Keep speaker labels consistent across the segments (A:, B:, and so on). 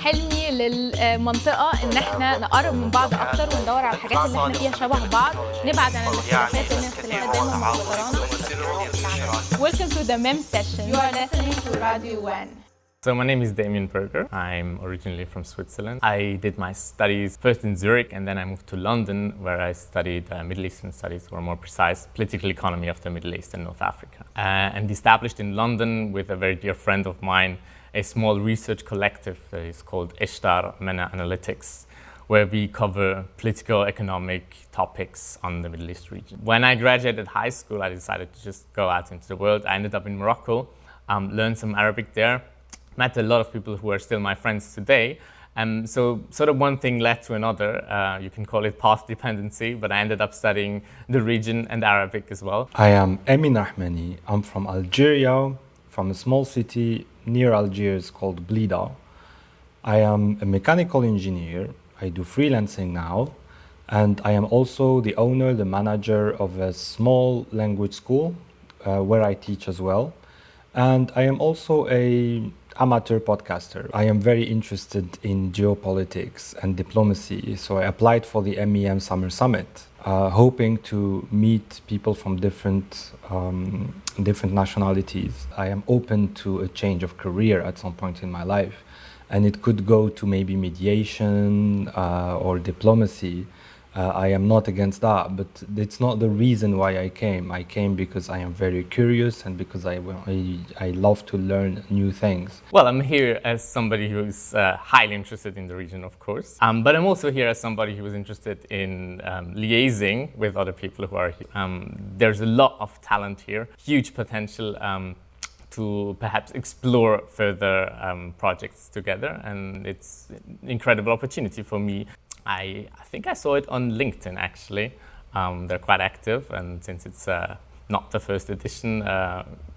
A: حلمي للمنطقة إن إحنا نقرب من بعض أكتر وندور على الحاجات اللي إحنا فيها شبه بعض، نبعد عن الاختلافات لأن الاختلافات دايما مضرة. Welcome to the MEM Sessions. You are listening to Radio Gwen.
B: So my name is Damien Berger. I'm originally from Switzerland. I did my studies first in Zurich and then I moved to London where I studied Middle Eastern studies, or more precise, political economy of the Middle East and North Africa. And established in London with a very dear friend of mine a small research collective that is called Ishtar Meta-Analytics, where we cover political, economic topics on the Middle East region. When I graduated high school, I decided to just go out into the world. I ended up in Morocco, learned some Arabic there, met a lot of people who are still my friends today. So sort of one thing led to another. You can call it path dependency, but I ended up studying the region and Arabic as well.
C: I am Amine Rahmani. I'm from Algeria, from a small city near Algiers called Blida. I am a mechanical engineer. I do freelancing now. And I am also the owner, the manager of a small language school where I teach as well. And I am also an amateur podcaster. I am very interested in geopolitics and diplomacy, so I applied for the MEM Summer Summit, hoping to meet people from different nationalities. I am open to a change of career at some point in my life, and it could go to maybe mediation or diplomacy. I am not against that, but it's not the reason why I came. I came because I am very curious and because I love to learn new things.
B: Well, I'm here as somebody who's highly interested in the region, of course. But I'm also here as somebody who is interested in liaising with other people who are here. There's a lot of talent here, huge potential to perhaps explore further projects together. And it's an incredible opportunity for me. I think I saw it on LinkedIn, actually. They're quite active, and since it's not the first edition,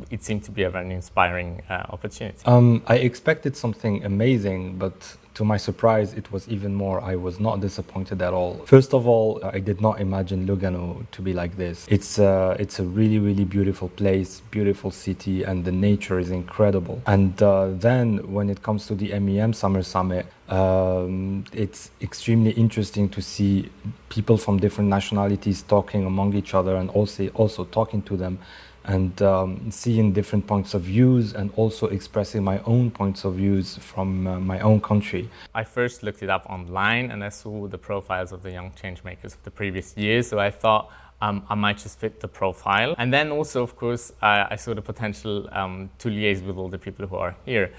B: it seemed to be a very inspiring opportunity.
C: I expected something amazing, but to my surprise, it was even more. I was not disappointed at all. First of all, I did not imagine Lugano to be like this. It's a really, really beautiful place, beautiful city, and the nature is incredible. And then when it comes to the MEM Summer Summit, it's extremely interesting to see people from different nationalities talking among each other and also talking to them and seeing different points of views and also expressing my own points of views from my own country.
B: I first looked it up online and I saw the profiles of the young changemakers of the previous years, so I thought I might just fit the profile. And then also, of course, I saw the potential to liaise with all the people who are here.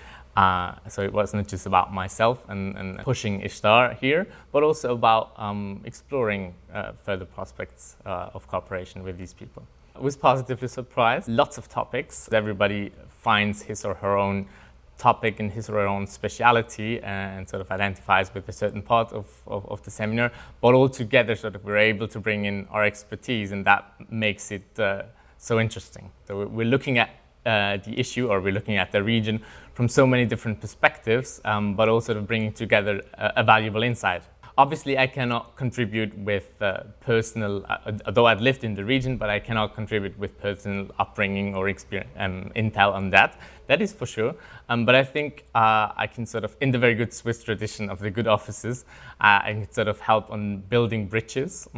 B: So it wasn't just about myself and pushing Ishtar here, but also about exploring further prospects of cooperation with these people. I was positively surprised. Lots of topics. Everybody finds his or her own topic and his or her own speciality and sort of identifies with a certain part of the seminar, but all together sort of we're able to bring in our expertise, and that makes it so interesting. So we're looking at the issue, or we're looking at the region from so many different perspectives, but also sort of bringing together a valuable insight. Obviously, I cannot contribute with personal, although I've lived in the region, but I cannot contribute with personal upbringing or experience, intel on that. That is for sure. But I think I can sort of, in the very good Swiss tradition of the good offices, I can sort of help on building bridges,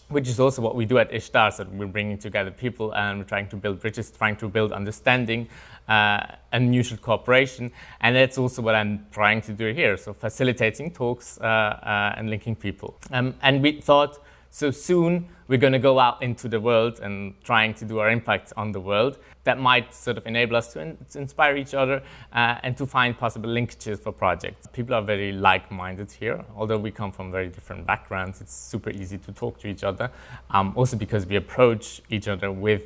B: which is also what we do at Ishtar. So we're bringing together people and we're trying to build bridges, trying to build understanding and mutual cooperation. And that's also what I'm trying to do here. So facilitating talks and linking people. And we thought, so soon we're going to go out into the world and trying to do our impact on the world. That might sort of enable us to inspire each other and to find possible linkages for projects. People are very like-minded here. Although we come from very different backgrounds, it's super easy to talk to each other. Also because we approach each other with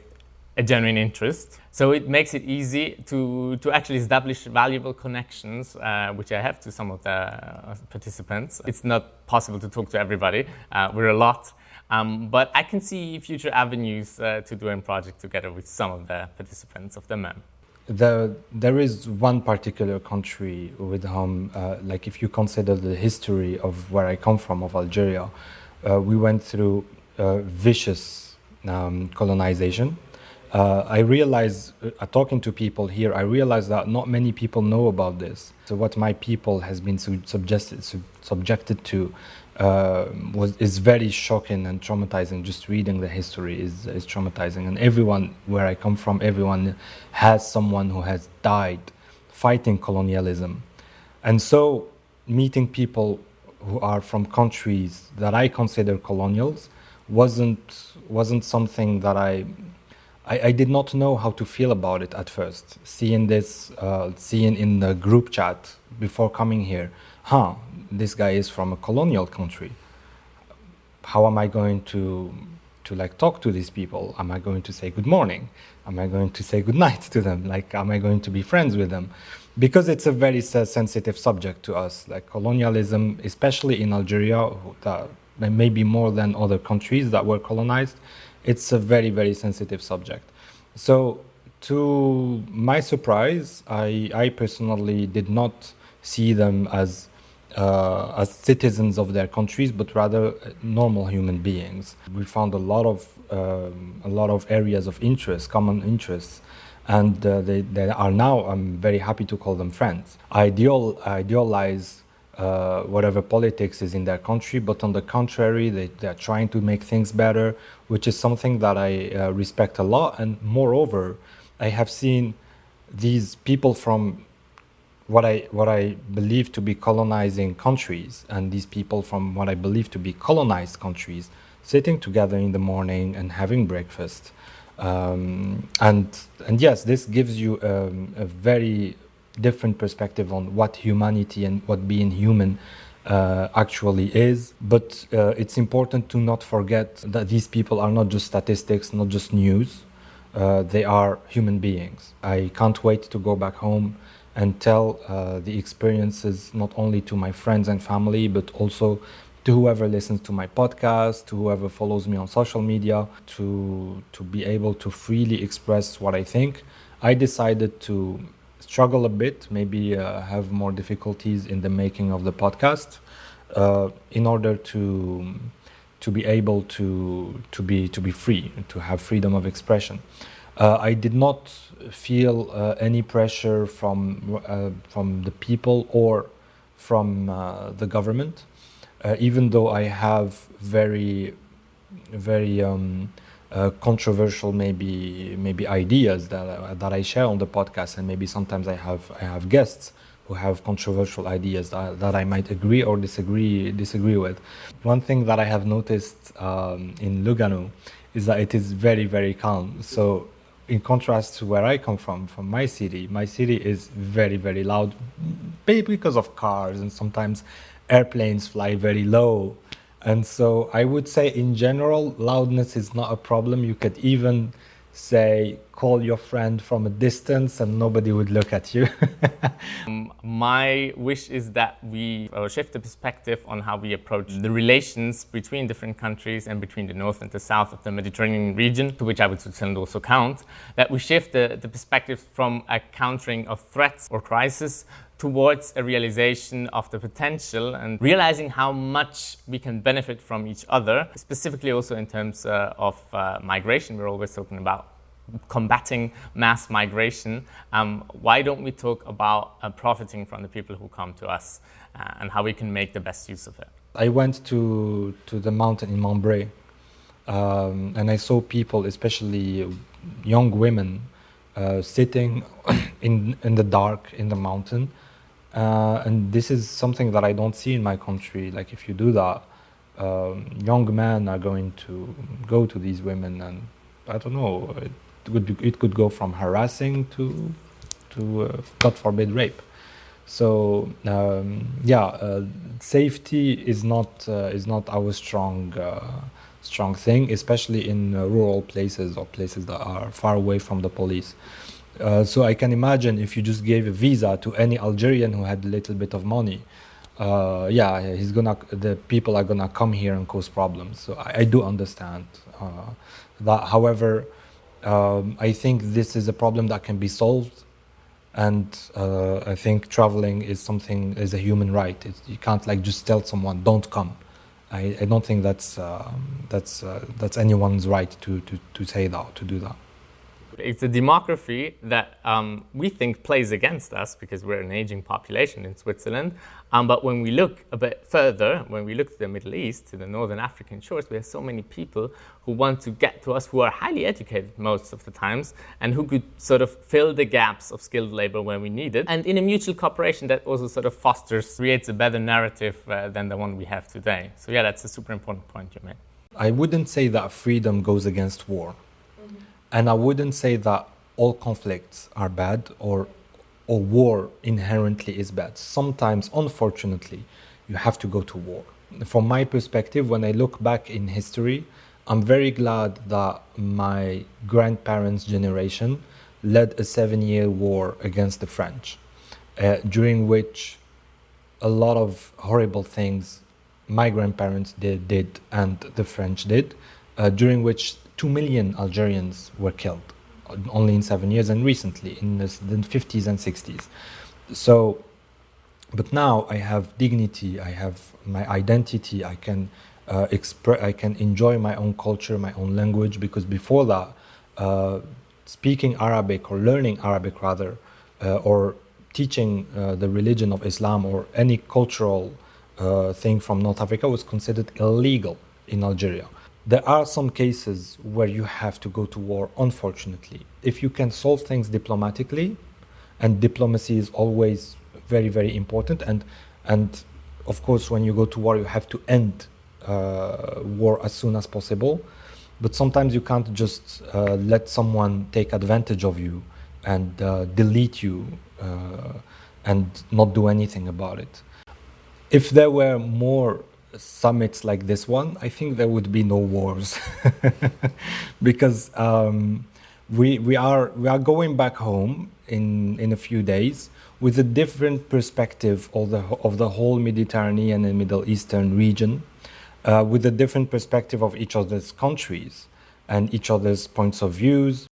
B: a genuine interest. So it makes it easy to actually establish valuable connections, which I have to some of the participants. It's not possible to talk to everybody. We're a lot. But I can see future avenues to do a project together with some of the participants of the MEM.
C: There is one particular country with whom, like if you consider the history of where I come from, of Algeria, we went through vicious colonization. I realize, talking to people here, I realize that not many people know about this. So what my people has been subjected to is very shocking and traumatizing. Just reading the history is traumatizing. And everyone, where I come from, everyone has someone who has died fighting colonialism. And so meeting people who are from countries that I consider colonials wasn't something that I did not know how to feel about it at first. Seeing in the group chat before coming here, this guy is from a colonial country. How am I going to like talk to these people? Am I going to say good morning? Am I going to say good night to them? Like, am I going to be friends with them? Because it's a very sensitive subject to us. Like colonialism, especially in Algeria, that maybe more than other countries that were colonized, it's a very, very sensitive subject. So to my surprise, I personally did not see them as citizens of their countries, but rather normal human beings. We found a lot of areas of interest, common interests, and they are now, I'm very happy to call them friends. I idealize whatever politics is in their country, but on the contrary, they're trying to make things better, which is something that I respect a lot. And moreover, I have seen these people from what I believe to be colonizing countries, and these people from what I believe to be colonized countries, sitting together in the morning and having breakfast. And yes, this gives you a very different perspective on what humanity and what being human actually is. But it's important to not forget that these people are not just statistics, not just news. They are human beings. I can't wait to go back home and tell the experiences not only to my friends and family, but also to whoever listens to my podcast, to whoever follows me on social media, to be able to freely express what I think. I decided to struggle a bit, maybe have more difficulties in the making of the podcast, in order to be able to be free, to have freedom of expression. I did not feel any pressure from the people or from the government, even though I have very controversial maybe ideas that I share on the podcast, and maybe sometimes I have guests who have controversial ideas that I might agree or disagree with. One thing that I have noticed in Lugano is that it is very, very calm. So in contrast to where I come from my city is very, very loud, maybe because of cars, and sometimes airplanes fly very low. And so I would say in general, loudness is not a problem. You could even say, call your friend from a distance and nobody would look at you.
B: My wish is that we shift the perspective on how we approach the relations between different countries and between the north and the south of the Mediterranean region, to which I would Switzerland also count, that we shift the perspective from a countering of threats or crisis towards a realization of the potential and realizing how much we can benefit from each other, specifically also in terms of migration. We're always talking about combating mass migration. Why don't we talk about profiting from the people who come to us and how we can make the best use of it?
C: I went to the mountain in Montbray, and I saw people, especially young women, sitting in the dark in the mountain. And this is something that I don't see in my country. Like, if you do that, young men are going to go to these women, and I don't know, it could go from harassing to God forbid, rape. So safety is not our strong thing, especially in rural places or places that are far away from the police. So I can imagine if you just gave a visa to any Algerian who had a little bit of money, the people are gonna come here and cause problems. So I do understand that. However, I think this is a problem that can be solved, and I think traveling is a human right. You can't just tell someone don't come. I don't think that's anyone's right to say that, to do that.
B: It's a demography that we think plays against us because we're an aging population in Switzerland. But when we look a bit further, when we look to the Middle East, to the northern African shores, we have so many people who want to get to us, who are highly educated most of the times, and who could sort of fill the gaps of skilled labor when we need it. And in a mutual cooperation that also sort of creates a better narrative than the one we have today. So yeah, that's a super important point you made.
C: I wouldn't say that freedom goes against war. And I wouldn't say that all conflicts are bad or war inherently is bad. Sometimes, unfortunately, you have to go to war. From my perspective, when I look back in history, I'm very glad that my grandparents' generation led a 7-year war against the French, during which a lot of horrible things my grandparents did and the French did, during which 2 million Algerians were killed only in 7 years, and recently in the 50s and 60s. So, but now I have dignity, I have my identity, I can I can enjoy my own culture, my own language, because before that, speaking Arabic or learning Arabic rather, or teaching the religion of Islam or any cultural thing from North Africa was considered illegal in Algeria. There are some cases where you have to go to war, unfortunately. If you can solve things diplomatically, and diplomacy is always very, very important, and of course when you go to war you have to end war as soon as possible, but sometimes you can't just let someone take advantage of you and delete you and not do anything about it. If there were more summits like this one, I think there would be no wars because we are going back home in a few days with a different perspective of the whole Mediterranean and Middle Eastern region, with a different perspective of each other's countries and each other's points of views.